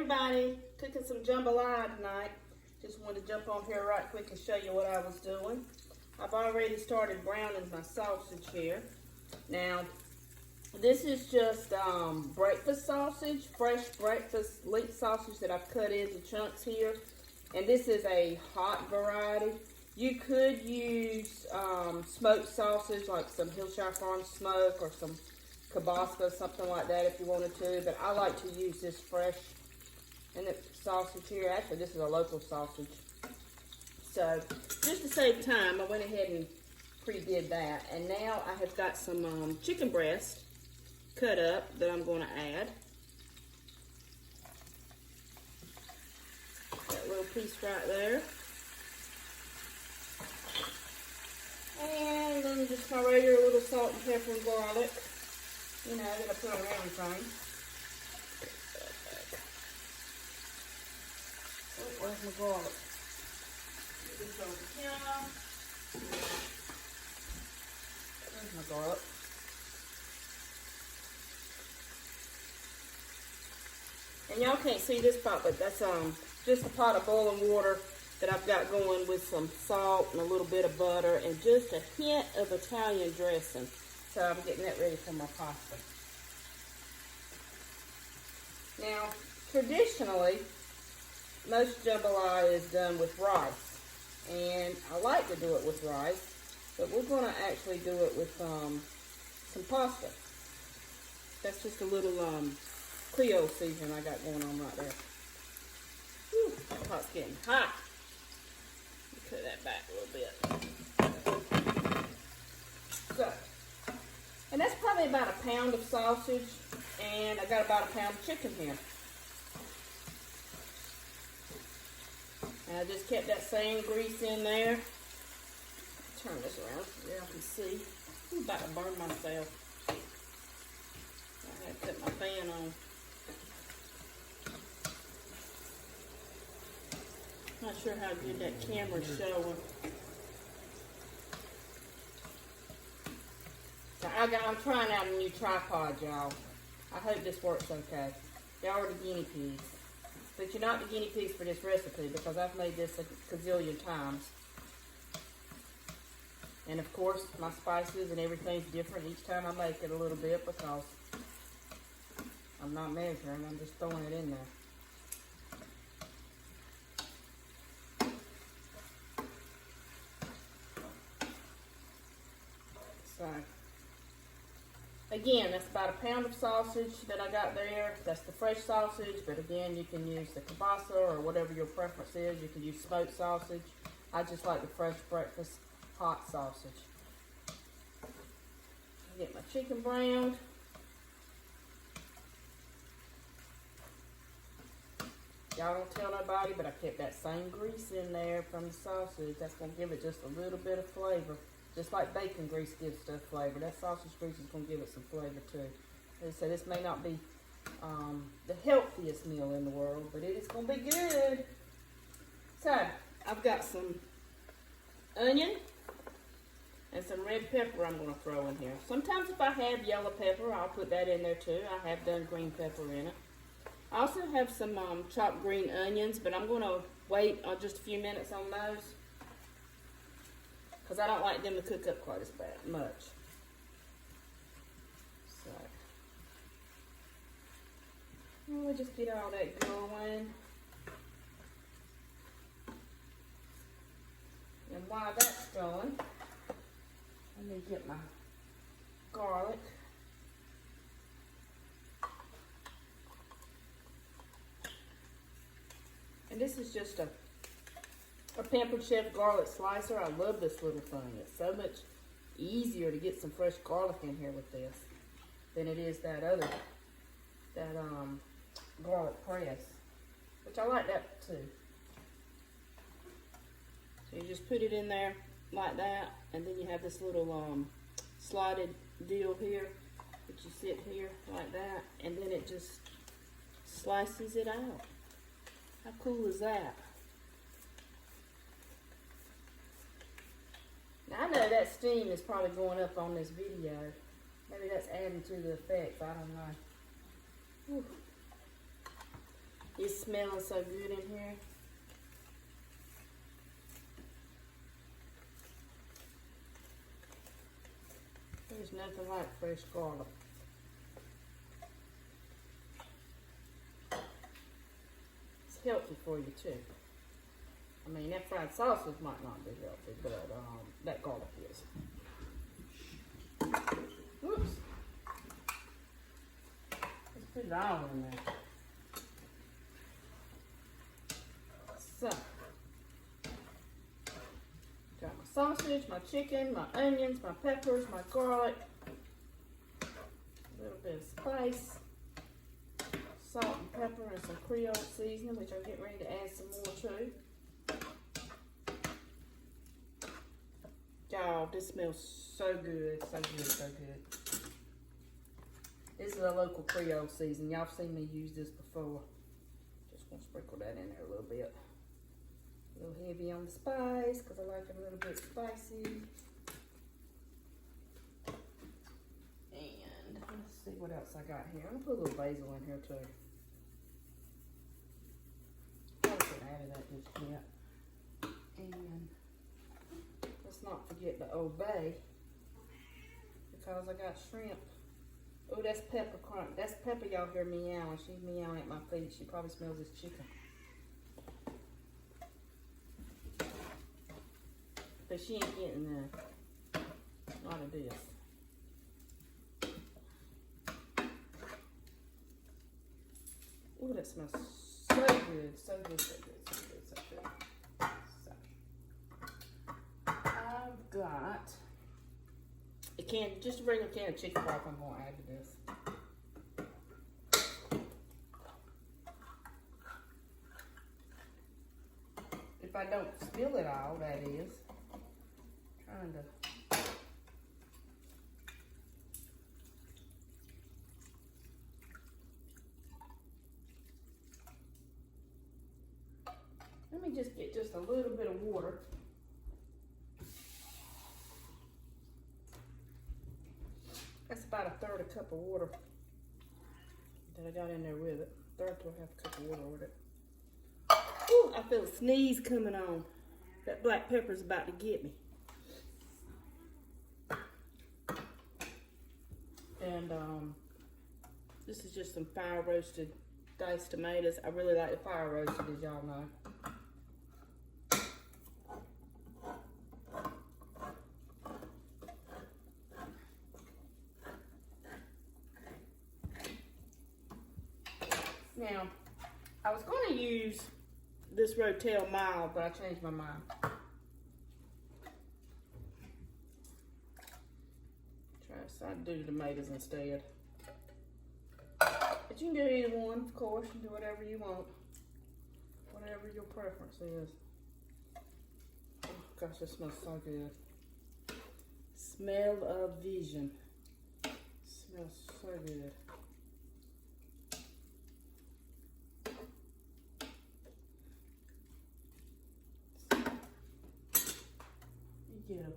everybody, cooking some jambalaya tonight. Just wanted to jump on here right quick and show you what I was doing. I've already started browning my sausage here. Now, this is just breakfast sausage, fresh breakfast link sausage that I've cut into chunks here. And this is a hot variety. You could use smoked sausage, like some Hillshire Farm smoke or some kielbasa, something like that if you wanted to. But I like to use this fresh sausage here. Actually, this is a local sausage. So, just to save time, I went ahead and pre-did that. And now I have got some chicken breast cut up that I'm going to add. That little piece right there. And then just my regular little salt and pepper and garlic. You know, that I put on everything. Oh, where's my garlic? Get this over here. There's my garlic. And y'all can't see this pot, but that's just a pot of boiling water that I've got going with some salt and a little bit of butter and just a hint of Italian dressing. So I'm getting that ready for my pasta. Now, traditionally, most jambalaya is done with rice. And I like to do it with rice, but we're going to actually do it with some pasta. That's just a little Creole season I got going on right there. Whew, that pot's getting hot. Put that back a little bit. So, and that's probably about a pound of sausage, and I got about a pound of chicken here. And I just kept that same grease in there. Turn this around so y'all can see. I'm about to burn myself. I had to put my fan on. Not sure how good that camera's showing. So I'm trying out a new tripod, y'all. I hope this works okay. Y'all are the guinea pigs. But you're not the guinea pigs for this recipe because I've made this a gazillion times. And of course, my spices and everything's different each time I make it a little bit because I'm not measuring, I'm just throwing it in there. So, again, that's about a pound of sausage that I got there. That's the fresh sausage, but again, you can use the kielbasa or whatever your preference is. You can use smoked sausage. I just like the fresh breakfast hot sausage. Get my chicken browned. Y'all don't tell nobody, but I kept that same grease in there from the sausage. That's going to give it just a little bit of flavor. Just like bacon grease gives stuff flavor. That sausage grease is going to give it some flavor too. As I said, this may not be the healthiest meal in the world, but it is going to be good. So, I've got some onion and some red pepper I'm going to throw in here. Sometimes if I have yellow pepper, I'll put that in there too. I have done green pepper in it. I also have some chopped green onions, but I'm going to wait just a few minutes on those because I don't like them to cook up quite as much. So, we'll just get all that going. And while that's going, let me get my garlic. And this is just a Pampered Chef garlic slicer. I love this little thing. It's so much easier to get some fresh garlic in here with this than it is that other, garlic press, which I like that too. So you just put it in there like that, and then you have this little slotted deal here that you sit here like that, and then it just slices it out. How cool is that? Now, I know that steam is probably going up on this video. Maybe that's adding to the effect. I don't know. Whew. It's smelling so good in here. There's nothing like fresh garlic. It's healthy for you too. I mean, that fried sausage might not be healthy, but that garlic is. Whoops. Let's put it all in there. So, got my sausage, my chicken, my onions, my peppers, my garlic, a little bit of spice, salt and pepper, and some Creole seasoning, which I'm getting ready to add some more to. Y'all, this smells so good, so good, so good. This is a local Creole season. Y'all seen me use this before. Just gonna sprinkle that in there a little bit. A little heavy on the spice, because I like it a little bit spicy. And let's see what else I got here. I'm gonna put a little basil in here too. I haven't added that just yet. And let's not forget the Old Bay, because I got shrimp. Oh, that's Pepper crunch. That's Pepper, y'all hear meowing. She's meowing at my feet. She probably smells this chicken. But she ain't getting not of this. Oh, that smells so good. So good, so good, so good, so good. So, I've got a can, just a regular can of chicken broth I'm going to add to this. If I don't spill it all, that is. Trying to. Let me just get just a little bit of water. That's about a third a cup of water that I got in there with it. Third to a half a cup of water with it. Ooh, I feel a sneeze coming on. That black pepper's about to get me. And this is just some fire roasted diced tomatoes. I really like the fire roasted, as y'all know. Now, I was going to use this Rotel mild, but I changed my mind. So I do tomatoes instead. But you can do either one, of course. You can do whatever you want. Whatever your preference is. Oh, gosh, it smells so good. Smell of vision. Smells so good. You get a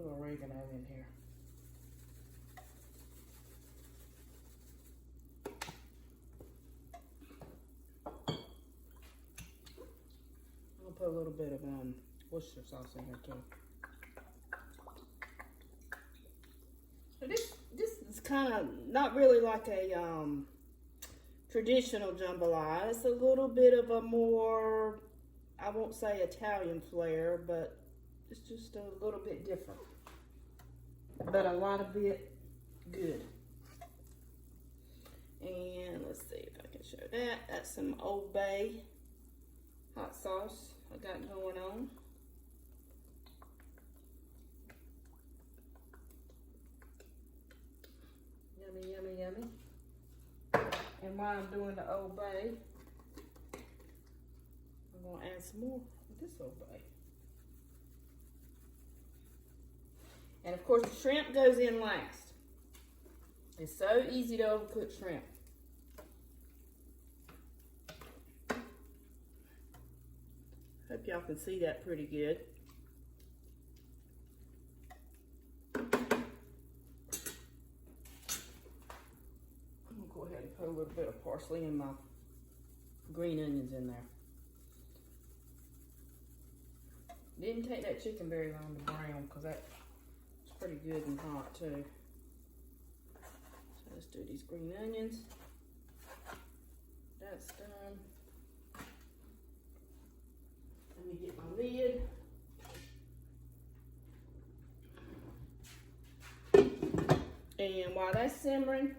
little oregano in here. I'll put a little bit of Worcestershire sauce in here too. So this is kind of not really like a traditional jambalaya. It's a little bit of a more, I won't say Italian flair, but it's just a little bit different. But a lot of it good. And let's see if I can show that. That's some Old Bay hot sauce I got going on. Yummy, yummy, yummy. And while I'm doing the Old Bay, I'm going to add some more of this Old Bay. And of course, the shrimp goes in last. It's so easy to overcook shrimp. Hope y'all can see that pretty good. I'm gonna go ahead and put a little bit of parsley and my green onions in there. Didn't take that chicken very long to brown because that's pretty good and hot too. So let's do these green onions. That's done. Let me get my lid. And while that's simmering,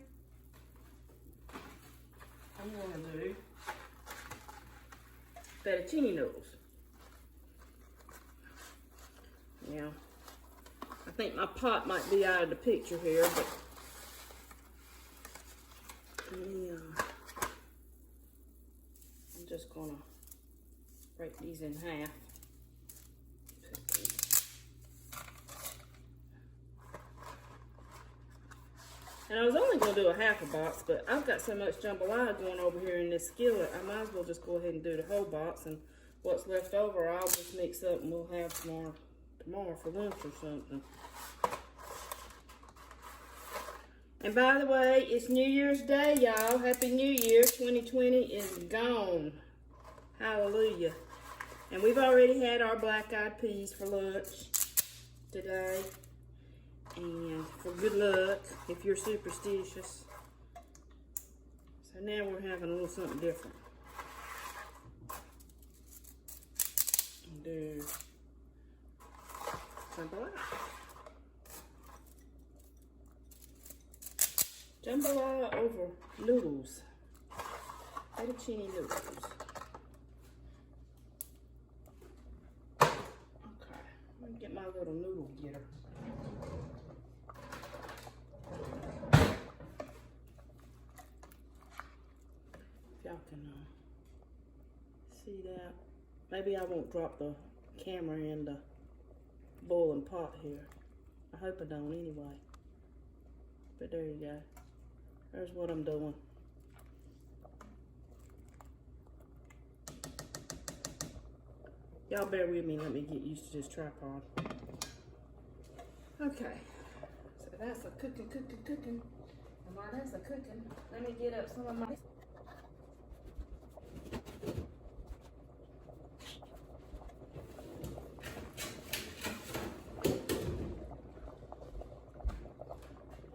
I'm gonna do fettuccine noodles. Now, I think my pot might be out of the picture here, but yeah, I'm just gonna break these in half. And I was only going to do a half a box, but I've got so much jambalaya going over here in this skillet, I might as well just go ahead and do the whole box. And what's left over, I'll just mix up and we'll have tomorrow for lunch or something. And by the way, it's New Year's Day, y'all. Happy New Year. 2020 is gone. Hallelujah. And we've already had our black-eyed peas for lunch today. And for good luck, if you're superstitious. So now we're having a little something different. And do jambalaya. Jambalaya over noodles. Fettuccine noodles. Okay, let me get my little noodle getter. Y'all can see that. Maybe I won't drop the camera in the boiling pot here. I hope I don't anyway. But there you go. There's what I'm doing. Y'all bear with me. Let me get used to this tripod. Okay. So that's a cooking. And while that's a cooking, let me get up some of my...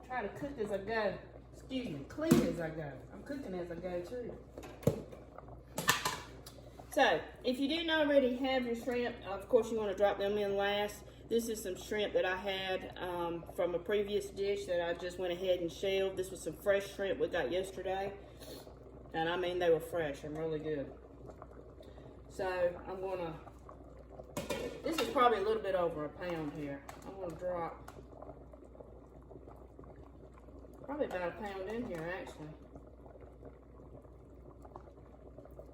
Try to cook as I go. Excuse me, clean as I go. I'm cooking as I go too. So, if you didn't already have your shrimp, of course you want to drop them in last. This is some shrimp that I had from a previous dish that I just went ahead and shelved. This was some fresh shrimp we got yesterday. And I mean, they were fresh and really good. So, I'm gonna, this is probably a little bit over a pound here. I'm gonna drop probably about a pound in here, actually.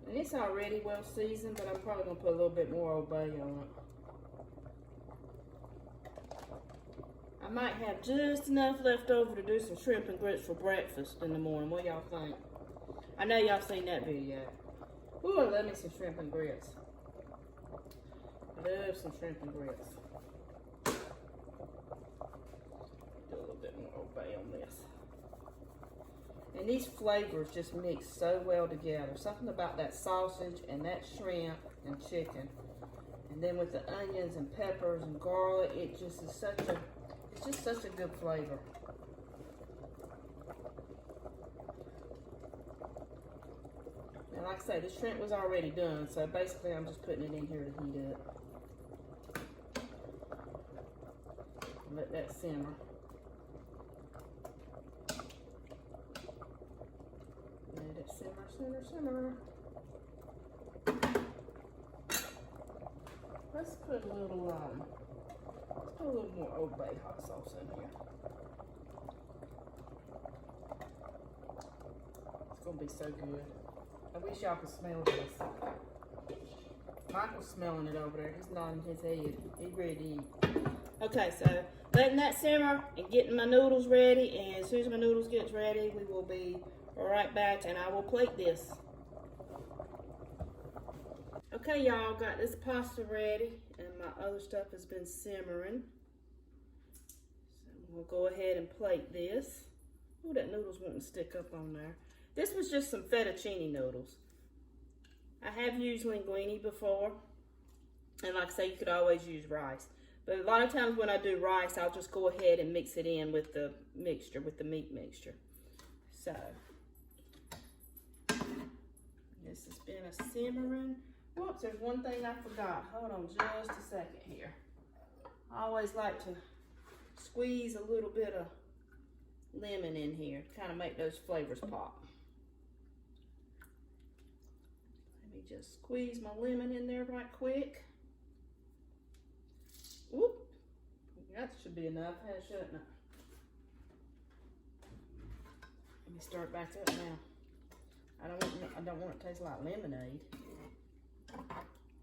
And it's already well seasoned, but I'm probably going to put a little bit more Old Bay on it. I might have just enough left over to do some shrimp and grits for breakfast in the morning. What y'all think? I know y'all seen that video. Ooh, I love me some shrimp and grits. I love some shrimp and grits. Do a little bit more Old Bay on this. And these flavors just mix so well together. Something about that sausage and that shrimp and chicken. And then with the onions and peppers and garlic, it just is such a, it's just such a good flavor. And like I say, the shrimp was already done, so basically I'm just putting it in here to heat up. Let that simmer. Let it simmer. Let's put a little more Old Bay hot sauce in here. It's gonna be so good. I wish y'all could smell this. Michael's smelling it over there. He's nodding his head. He's ready to eat. Okay, so letting that simmer and getting my noodles ready, and as soon as my noodles gets ready, we will be right back and I will plate this. Okay, y'all, got this pasta ready and my other stuff has been simmering. So we'll go ahead and plate this. Oh, that noodle's wanting to stick up on there. This was just some fettuccine noodles. I have used linguine before. And like I say, you could always use rice. But a lot of times when I do rice, I'll just go ahead and mix it in with the mixture, with the meat mixture. So, this has been a simmering. Whoops, there's one thing I forgot. Hold on just a second here. I always like to squeeze a little bit of lemon in here to kind of make those flavors pop. Let me just squeeze my lemon in there right quick. Whoop. That should be enough, shouldn't it? Let me start back up now. I don't want it to taste like lemonade.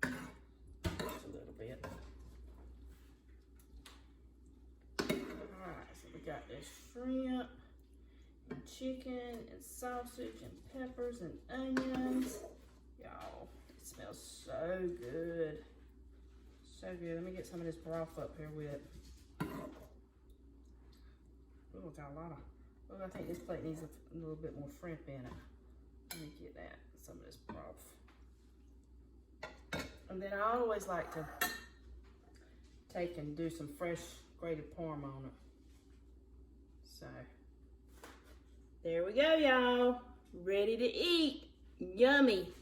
Just a little bit. Alright, so we got this shrimp and chicken and sausage and peppers and onions. Y'all, it smells so good. So good. Let me get some of this broth up here with it. Oh, got a lot of. Oh, I think this plate needs a little bit more shrimp in it. Let me get that. Some of this broth. And then I always like to take and do some fresh grated parm on it. So, there we go, y'all. Ready to eat. Yummy.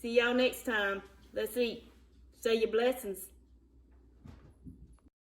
See y'all next time. Let's eat. Say your blessings.